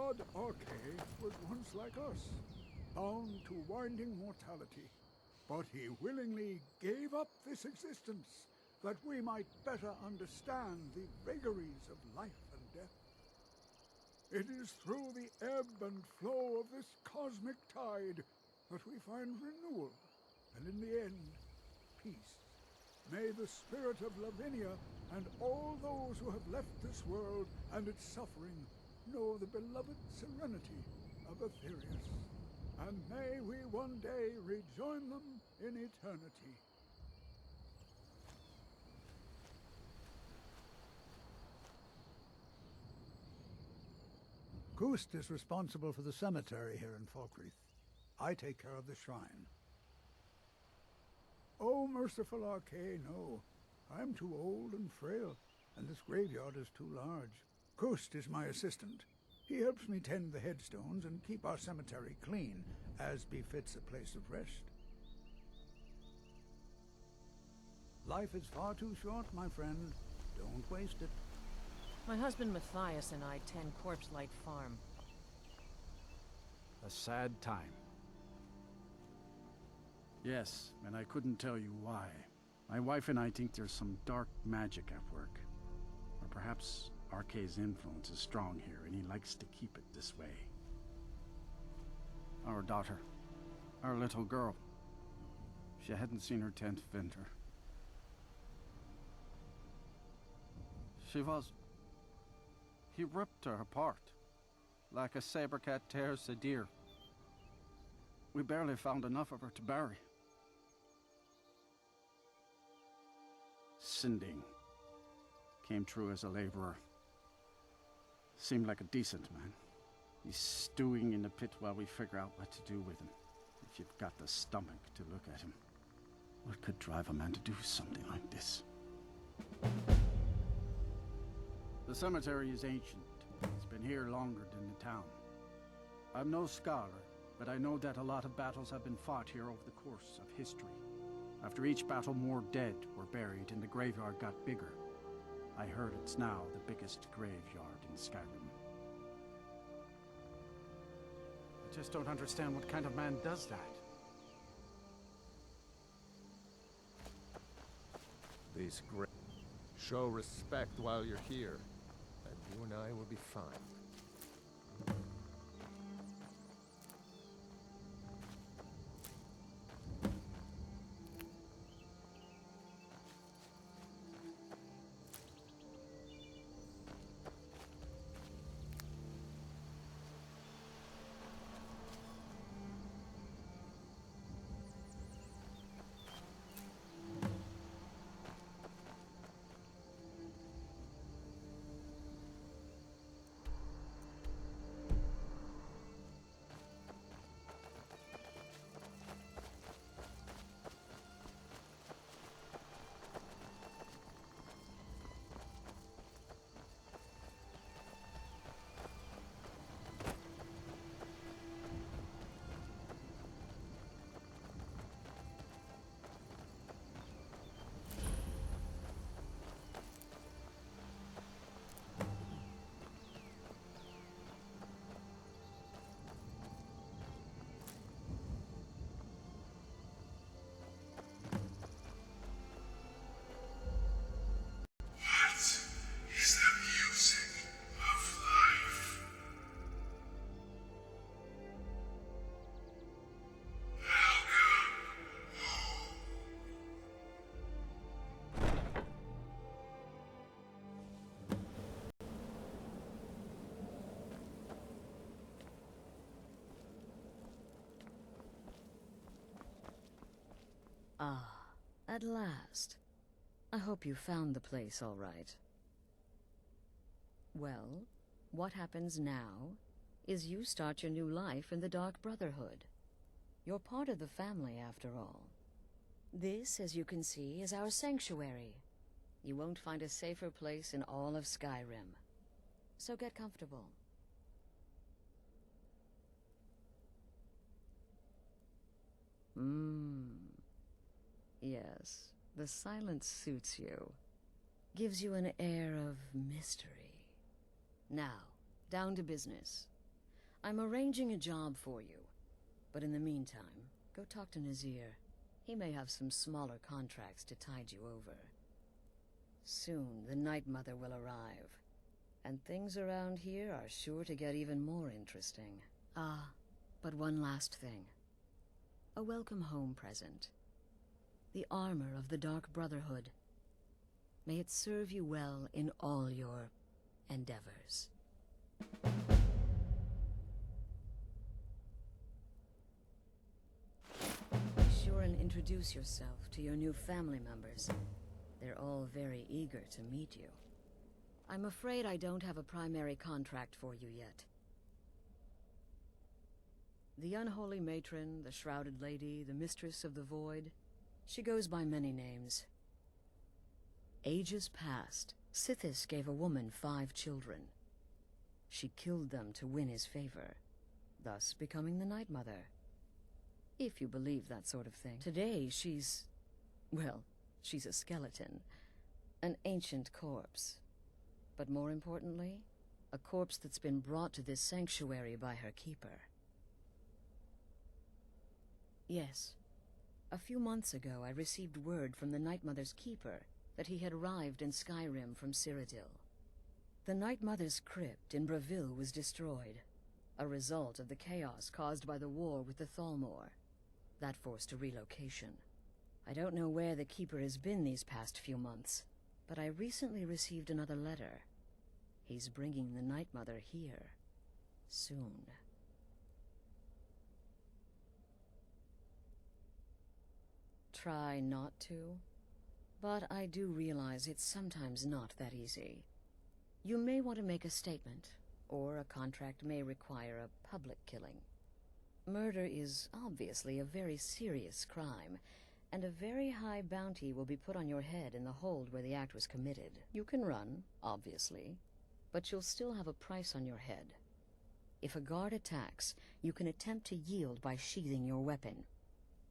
god Arche was once like us, bound to winding mortality. But he willingly gave up this existence that we might better understand the vagaries of life and death. It is through the ebb and flow of this cosmic tide that we find renewal, and in the end, peace. May the spirit of Lavinia and all those who have left this world and its suffering know the beloved serenity of Aetherius, and may we one day rejoin them in eternity. Gust is responsible for the cemetery here in Falkreath. I take care of the shrine. Oh, merciful Arche, no. I'm too old and frail, and this graveyard is too large. Gust is my assistant. He helps me tend the headstones and keep our cemetery clean, as befits a place of rest. Life is far too short, my friend. Don't waste it. My husband Matthias and I tend Corpse Light Farm. A sad time. Yes, and I couldn't tell you why. My wife and I think there's some dark magic at work. Or perhaps Arche's influence is strong here, and he likes to keep it this way. Our daughter. Our little girl. She hadn't seen her 10th winter. She was... He ripped her apart, like a saber cat tears a deer. We barely found enough of her to bury. Sinding came through as a laborer. Seemed like a decent man. He's stewing in the pit while we figure out what to do with him. If you've got the stomach to look at him. What could drive a man to do something like this? The cemetery is ancient. It's been here longer than the town. I'm no scholar, but I know that a lot of battles have been fought here over the course of history. After each battle, more dead were buried and the graveyard got bigger. I heard it's now the biggest graveyard in Skyrim. I just don't understand what kind of man does that. These great... Show respect while you're here, and you and I will be fine. Ah, at last. I hope you found the place all right. Well, what happens now is you start your new life in the Dark Brotherhood. You're part of the family, after all. This, as you can see, is our sanctuary. You won't find a safer place in all of Skyrim. So get comfortable. Yes, the silence suits you. Gives you an air of mystery. Now, down to business. I'm arranging a job for you. But in the meantime, go talk to Nazir. He may have some smaller contracts to tide you over. Soon, the Night Mother will arrive. And things around here are sure to get even more interesting. Ah, but one last thing. A welcome home present. The armor of the Dark Brotherhood. May it serve you well in all your endeavors. Be sure and introduce yourself to your new family members. They're all very eager to meet you. I'm afraid I don't have a primary contract for you yet. The Unholy Matron, the Shrouded Lady, the Mistress of the Void, she goes by many names. Ages past, Sithis gave a woman 5 children. She killed them to win his favor, thus becoming the Night Mother. If you believe that sort of thing. Today, she's a skeleton. An ancient corpse. But more importantly, a corpse that's been brought to this sanctuary by her keeper. Yes. A few months ago, I received word from the Night Mother's keeper that he had arrived in Skyrim from Cyrodiil. The Night Mother's crypt in Bravil was destroyed, a result of the chaos caused by the war with the Thalmor. That forced a relocation. I don't know where the keeper has been these past few months, but I recently received another letter. He's bringing the Night Mother here. Soon. Try not to, but I do realize it's sometimes not that easy. You may want to make a statement, or a contract may require a public killing. Murder is obviously a very serious crime, and a very high bounty will be put on your head in the hold where the act was committed. You can run, obviously, but you'll still have a price on your head. If a guard attacks, you can attempt to yield by sheathing your weapon.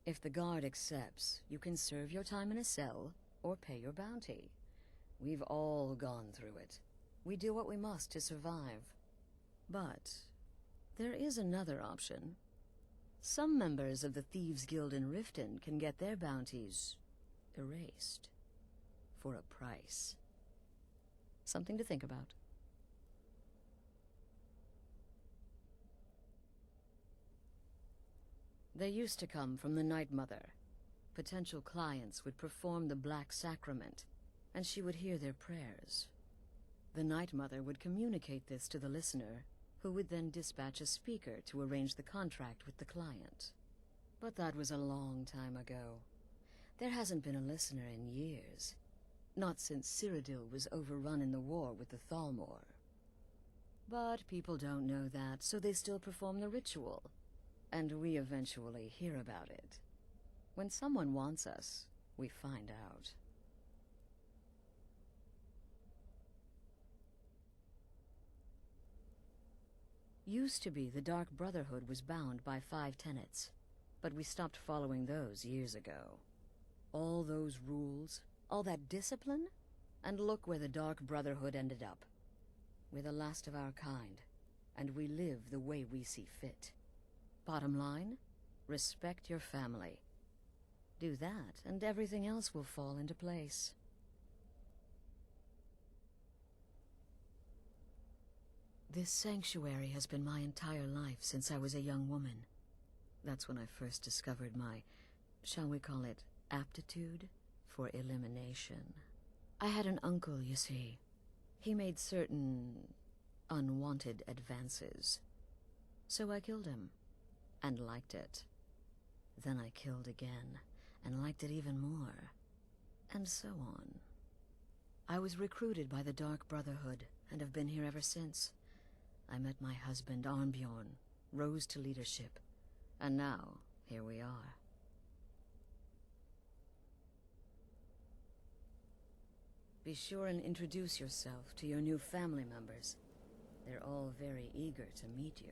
If the guard accepts, you can serve your time in a cell, or pay your bounty. We've all gone through it. We do what we must to survive. But there is another option. Some members of the Thieves' Guild in Riften can get their bounties erased. For a price. Something to think about. They used to come from the Night Mother. Potential clients would perform the Black Sacrament, and she would hear their prayers. The Night Mother would communicate this to the listener, who would then dispatch a speaker to arrange the contract with the client. But that was a long time ago. There hasn't been a listener in years. Not since Cyrodiil was overrun in the war with the Thalmor. But people don't know that, so they still perform the ritual. And we eventually hear about it. When someone wants us, we find out. Used to be the Dark Brotherhood was bound by 5 tenets, but we stopped following those years ago. All those rules, all that discipline, and look where the Dark Brotherhood ended up. We're the last of our kind, and we live the way we see fit. Bottom line, respect your family. Do that, and everything else will fall into place. This sanctuary has been my entire life since I was a young woman. That's when I first discovered my, shall we call it, aptitude for elimination. I had an uncle, you see. He made certain unwanted advances. So I killed him, and liked it. Then I killed again, and liked it even more. And so on. I was recruited by the Dark Brotherhood, and have been here ever since. I met my husband, Arnbjorn, rose to leadership, and now, here we are. Be sure and introduce yourself to your new family members. They're all very eager to meet you.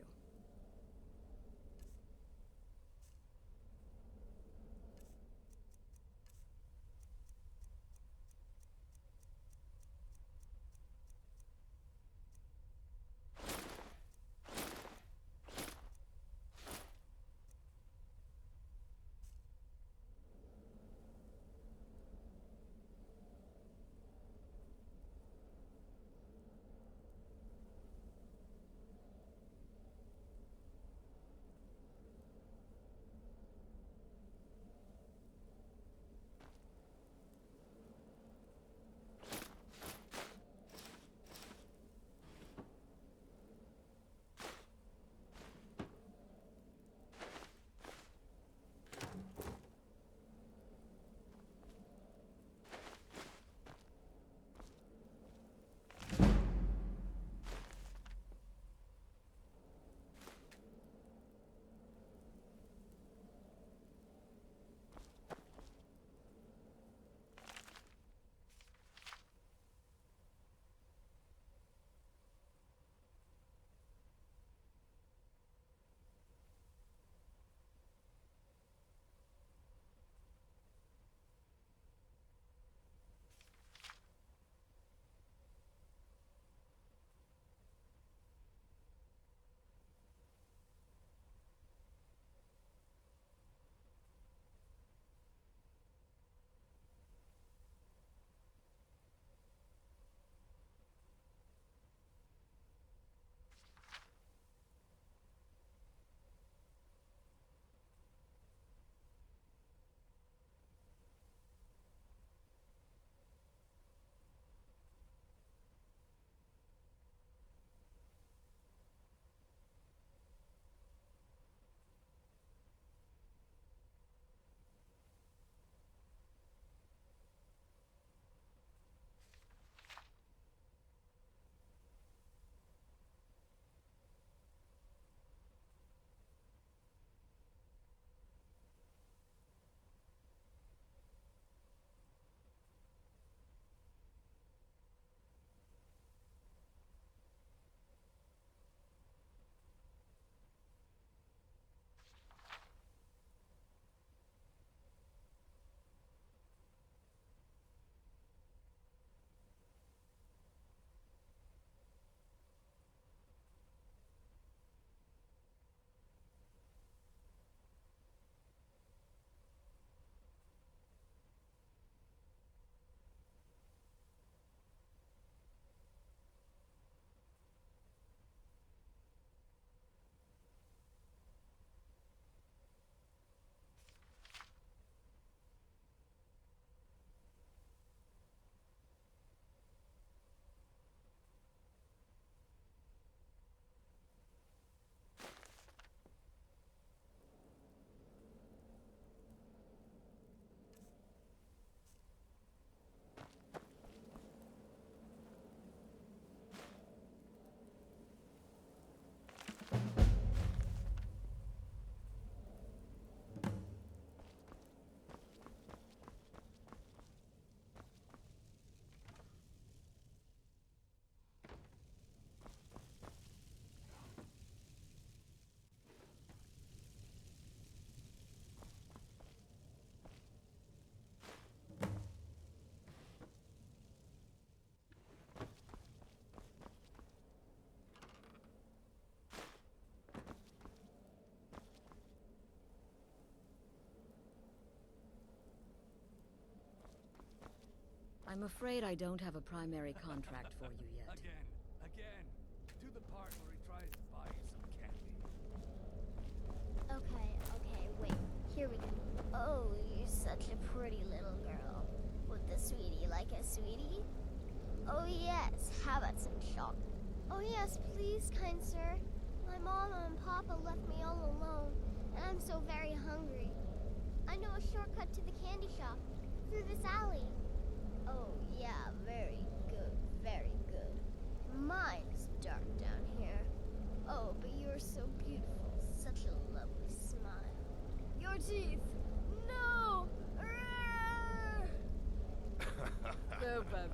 I'm afraid I don't have a primary contract for you yet. Again. To the part where he tries to buy you some candy. Okay, wait. Here we go. Oh, you're such a pretty little girl. With the sweetie like a sweetie? Oh yes, how about some chocolate? Oh yes, please, kind sir. My mama and papa left me all alone, and I'm so very hungry. I know a shortcut to the candy shop, through this alley. Oh yeah, very good, very good. My, it's dark down here. Oh, but you're so beautiful, such a lovely smile. Your teeth! No! So bad,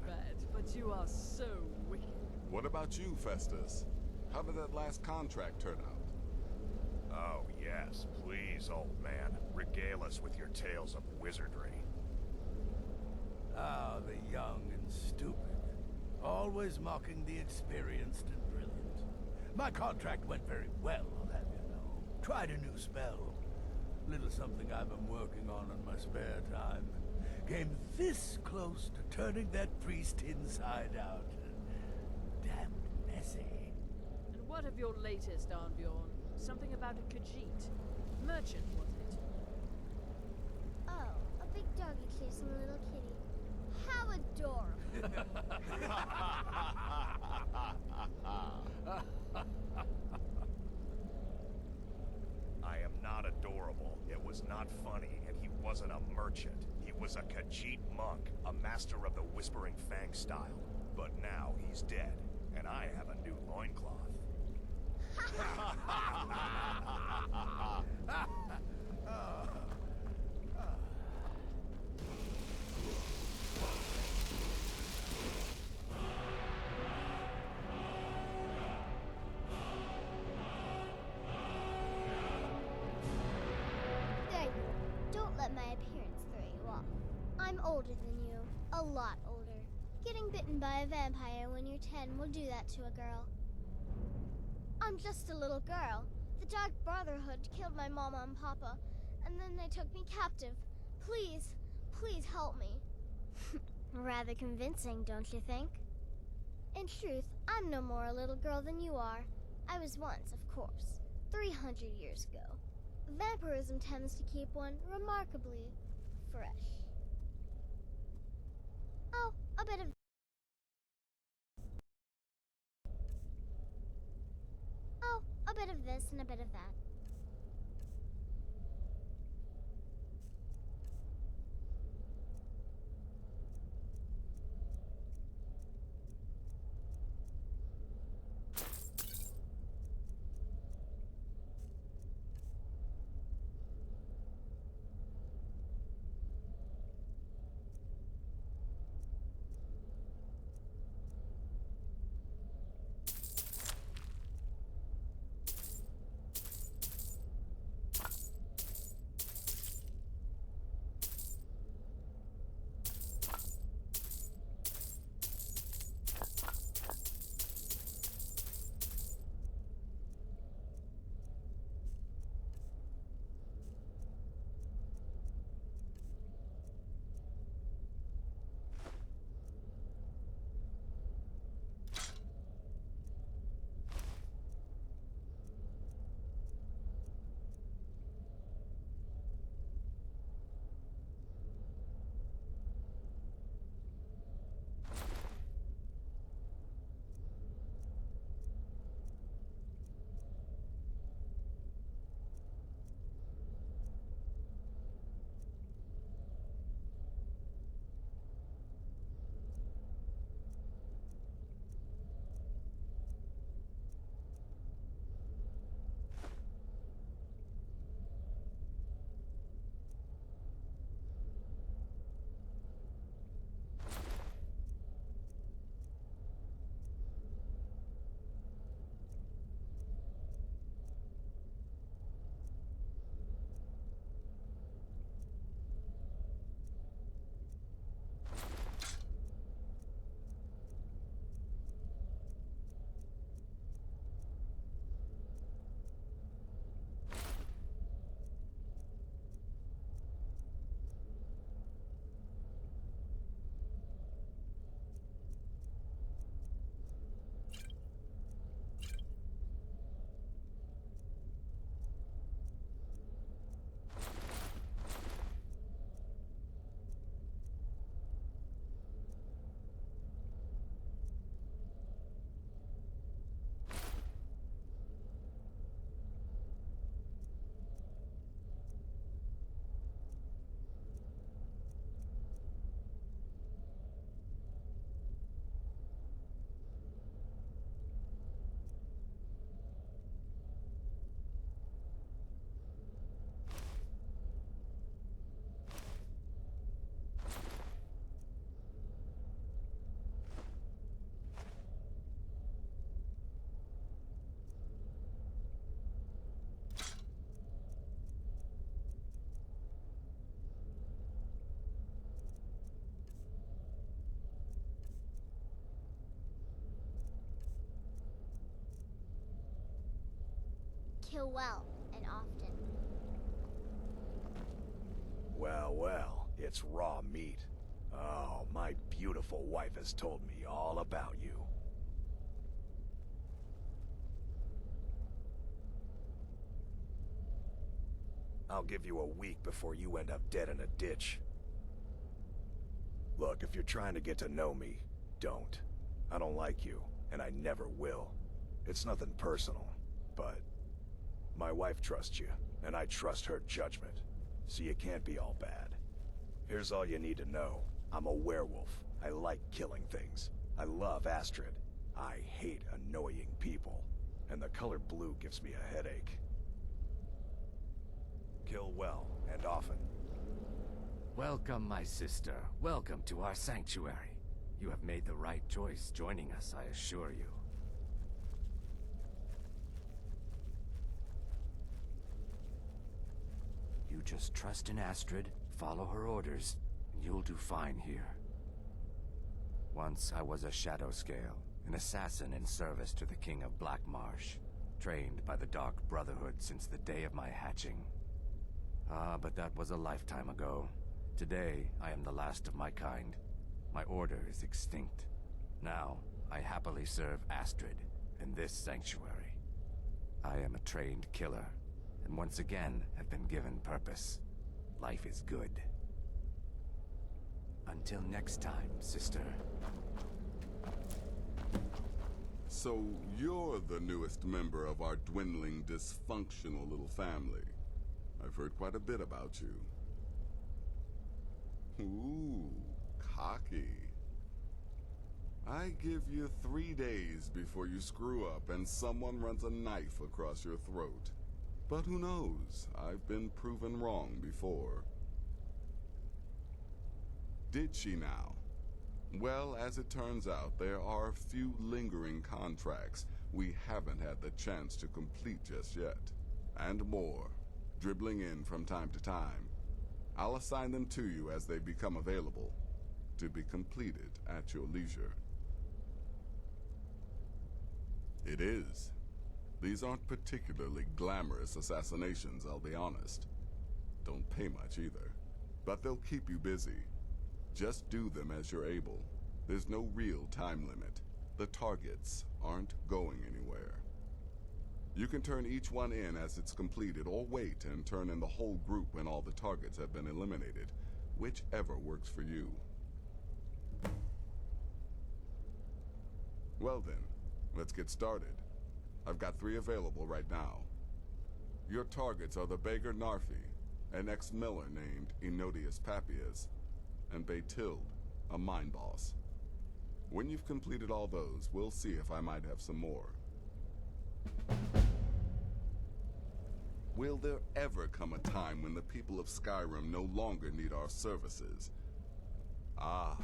but you are so wicked. What about you, Festus? How did that last contract turn out? Oh, yes. Please, old man. Regale us with your tales of wizardry. Ah, the young and stupid. Always mocking the experienced and brilliant. My contract went very well, I'll have you know. Tried a new spell. Little something I've been working on in my spare time. Came this close to turning that priest inside out. Damned messy. And what of your latest, Arnbjorn? Something about a Khajiit. Merchant, was it? Oh, a big doggy chasing a little kitty. How adorable. I am not adorable. It was not funny, and he wasn't a merchant. He was a Khajiit monk, a master of the Whispering Fang style. But now he's dead, and I have a new loincloth. There you go. Don't let my appearance throw you off. I'm older than you. A lot older. Getting bitten by a vampire when you're 10 will do that to a girl. I'm just a little girl. The Dark Brotherhood killed my mama and papa, and then they took me captive. Please, please help me. Rather convincing, don't you think? In truth, I'm no more a little girl than you are. I was once, of course, 300 years ago. Vampirism tends to keep one remarkably fresh. Oh, a bit of... Oh, a bit of this and a bit of that. kill well and often. Well, well, it's raw meat. Oh, my beautiful wife has told me all about you. I'll give you a week before you end up dead in a ditch. Look, if you're trying to get to know me, don't. I don't like you, and I never will. It's nothing personal, but my wife trusts you, and I trust her judgment, so you can't be all bad. Here's all you need to know. I'm a werewolf. I like killing things. I love Astrid. I hate annoying people, and the color blue gives me a headache. Kill well and often. Welcome, my sister. Welcome to our sanctuary. You have made the right choice joining us, I assure you. You just trust in Astrid, follow her orders, and you'll do fine here. Once I was a Shadow Scale, an assassin in service to the King of Black Marsh, trained by the Dark Brotherhood since the day of my hatching. Ah, but that was a lifetime ago. Today, I am the last of my kind. My order is extinct. Now, I happily serve Astrid in this sanctuary. I am a trained killer, and once again have been given purpose. Life is good. Until next time, sister. So you're the newest member of our dwindling, dysfunctional little family. I've heard quite a bit about you. Ooh, cocky. I give you 3 days before you screw up and someone runs a knife across your throat. But who knows? I've been proven wrong before. Did she now? Well, as it turns out, there are a few lingering contracts we haven't had the chance to complete just yet. And more, dribbling in from time to time. I'll assign them to you as they become available, to be completed at your leisure. It is. These aren't particularly glamorous assassinations, I'll be honest. Don't pay much either. But they'll keep you busy. Just do them as you're able. There's no real time limit. The targets aren't going anywhere. You can turn each one in as it's completed, or wait and turn in the whole group when all the targets have been eliminated. Whichever works for you. Well then, let's get started. I've got 3 available right now. Your targets are the beggar Narfi, an ex-miller named Enodius Papias, and Baytilde, a mine boss. When you've completed all those, we'll see if I might have some more. Will there ever come a time when the people of Skyrim no longer need our services? Ah,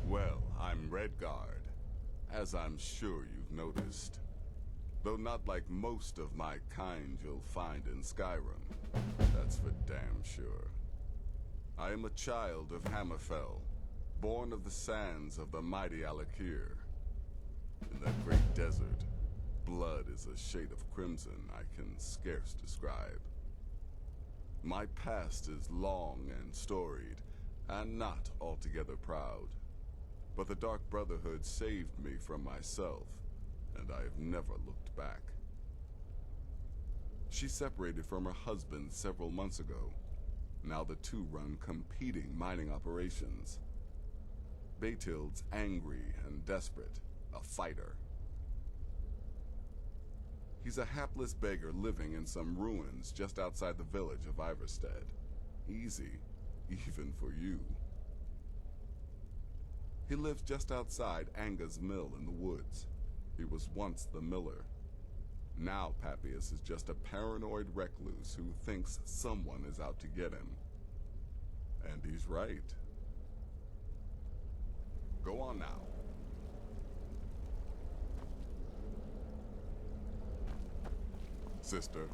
well, I'm Redguard, as I'm sure you've noticed. Though not like most of my kind you'll find in Skyrim, that's for damn sure. I am a child of Hammerfell, born of the sands of the mighty Alakir. In that great desert, blood is a shade of crimson I can scarce describe. My past is long and storied, and not altogether proud. But the Dark Brotherhood saved me from myself, and I have never looked back. She separated from her husband several months ago. Now the two run competing mining operations. Baytilde's angry and desperate, a fighter. He's a hapless beggar living in some ruins just outside the village of Iverstead. Easy, even for you. He lives just outside Anga's mill in the woods. He was once the miller. Now Papias is just a paranoid recluse who thinks someone is out to get him. And he's right. Go on now. Sister.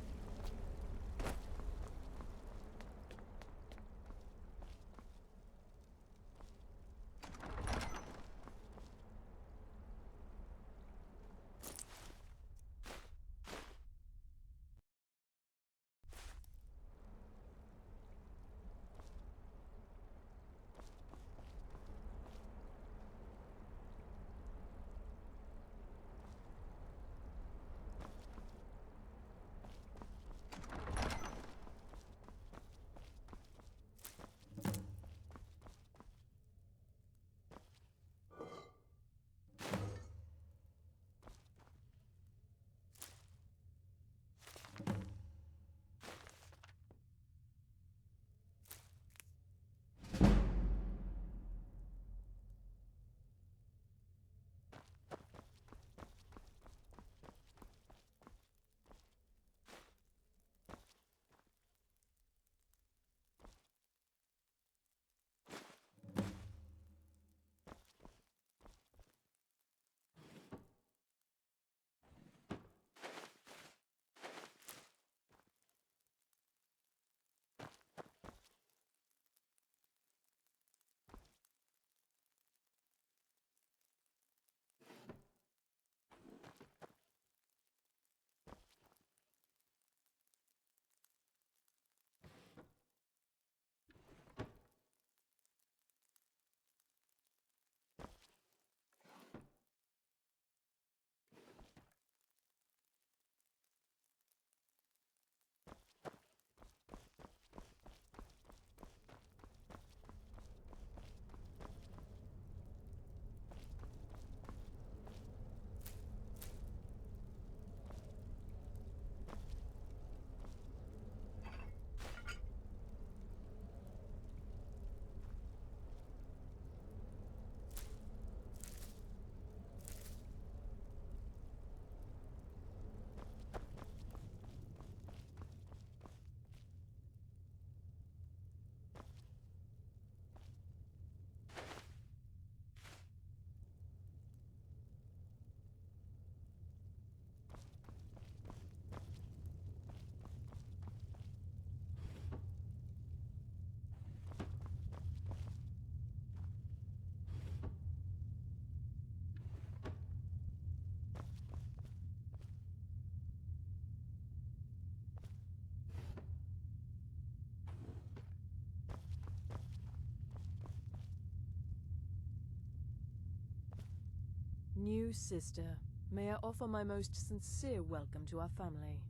New sister, may I offer my most sincere welcome to our family.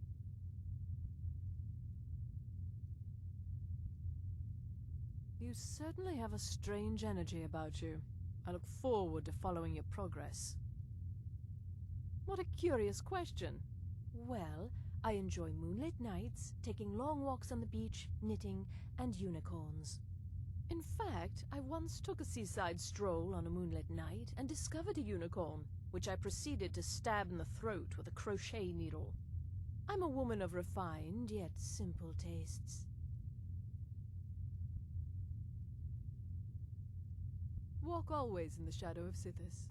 You certainly have a strange energy about you. I look forward to following your progress. What a curious question. Well, I enjoy moonlit nights, taking long walks on the beach, knitting, and unicorns. In fact, I once took a seaside stroll on a moonlit night and discovered a unicorn, which I proceeded to stab in the throat with a crochet needle. I'm a woman of refined yet simple tastes. Walk always in the shadow of Sithis.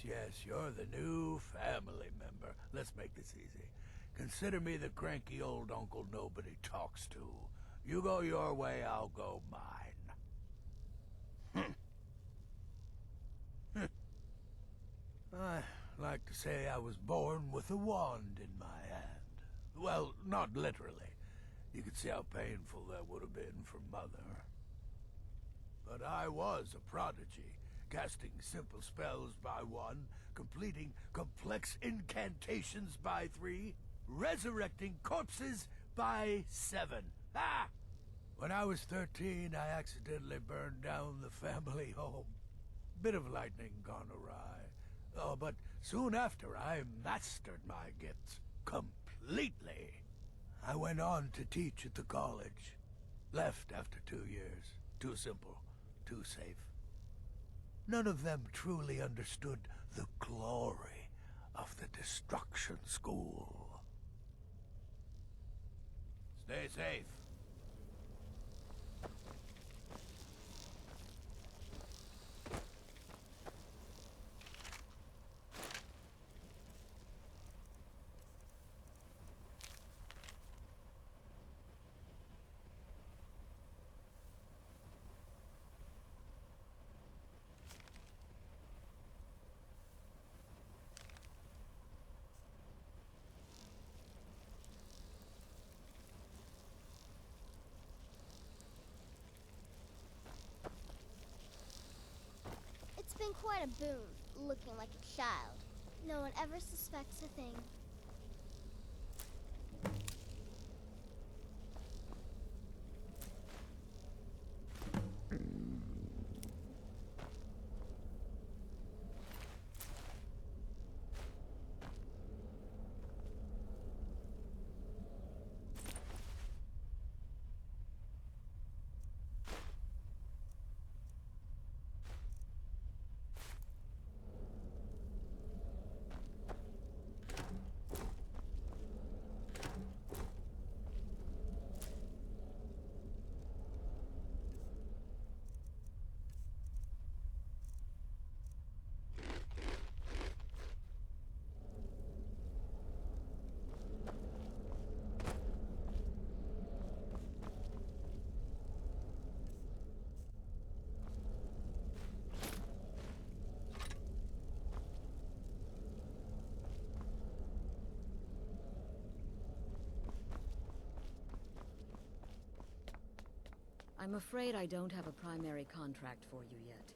Yes, you're the new family member. Let's make this easy. Consider me the cranky old uncle nobody talks to. You go your way, I'll go mine. I like to say I was born with a wand in my hand. Well, not literally. You could see how painful that would have been for Mother. But I was a prodigy, casting simple spells by 1, completing complex incantations by 3, resurrecting corpses by 7. Ah! When I was 13, I accidentally burned down the family home. Bit of lightning gone awry. Oh, but soon after, I mastered my gifts completely. I went on to teach at the college. Left after 2 years. Too simple. Too safe. None of them truly understood the glory of the Destruction School. Stay safe. It's been quite a boon, looking like a child. No one ever suspects a thing. I'm afraid I don't have a primary contract for you yet.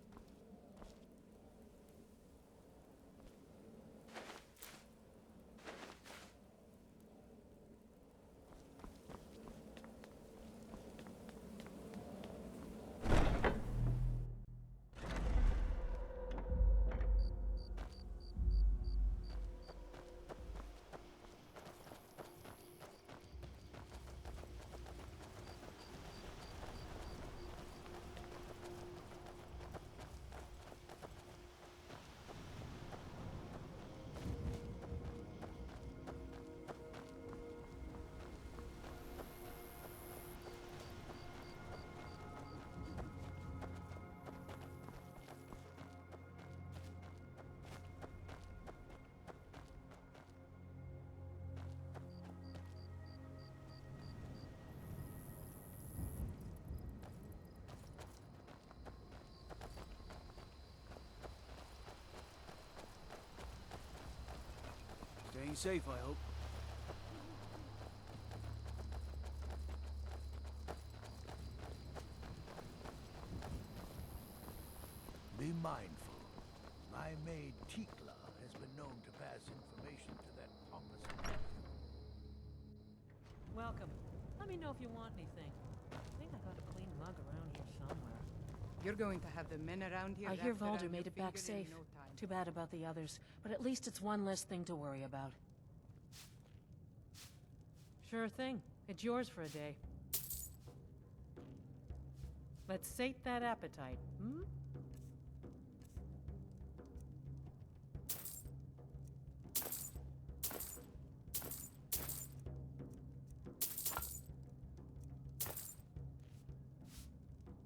Be safe, I hope. Be mindful. My maid Tikla has been known to pass information to that pompous man. Welcome. Let me know if you want anything. I think I got a clean mug around here somewhere. You're going to have the men around here. I hear Valder made it back safe. Too bad about the others, but at least it's one less thing to worry about. Sure thing. It's yours for a day. Let's sate that appetite, hmm?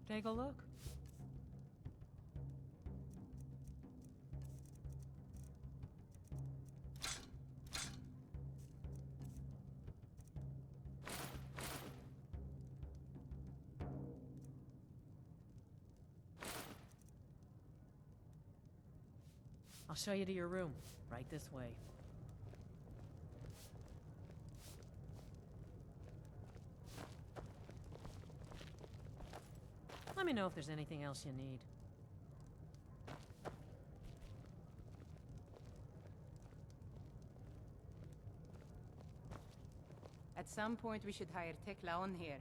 Take a look. I'll show you to your room. Right this way. Let me know if there's anything else you need. At some point, we should hire Tekla on here.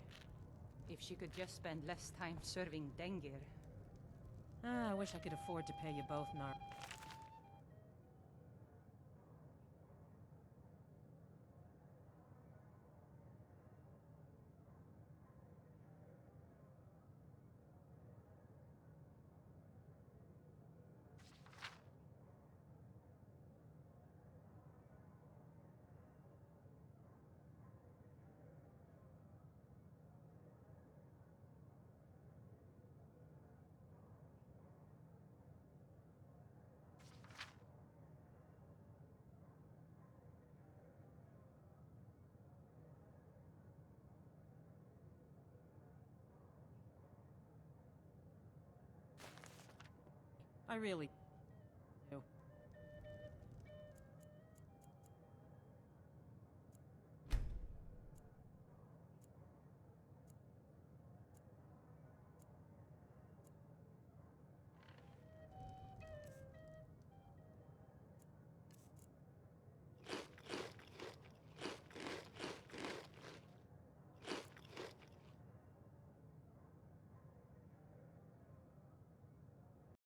If she could just spend less time serving Dengir. I wish I could afford to pay you both, Nar. I really...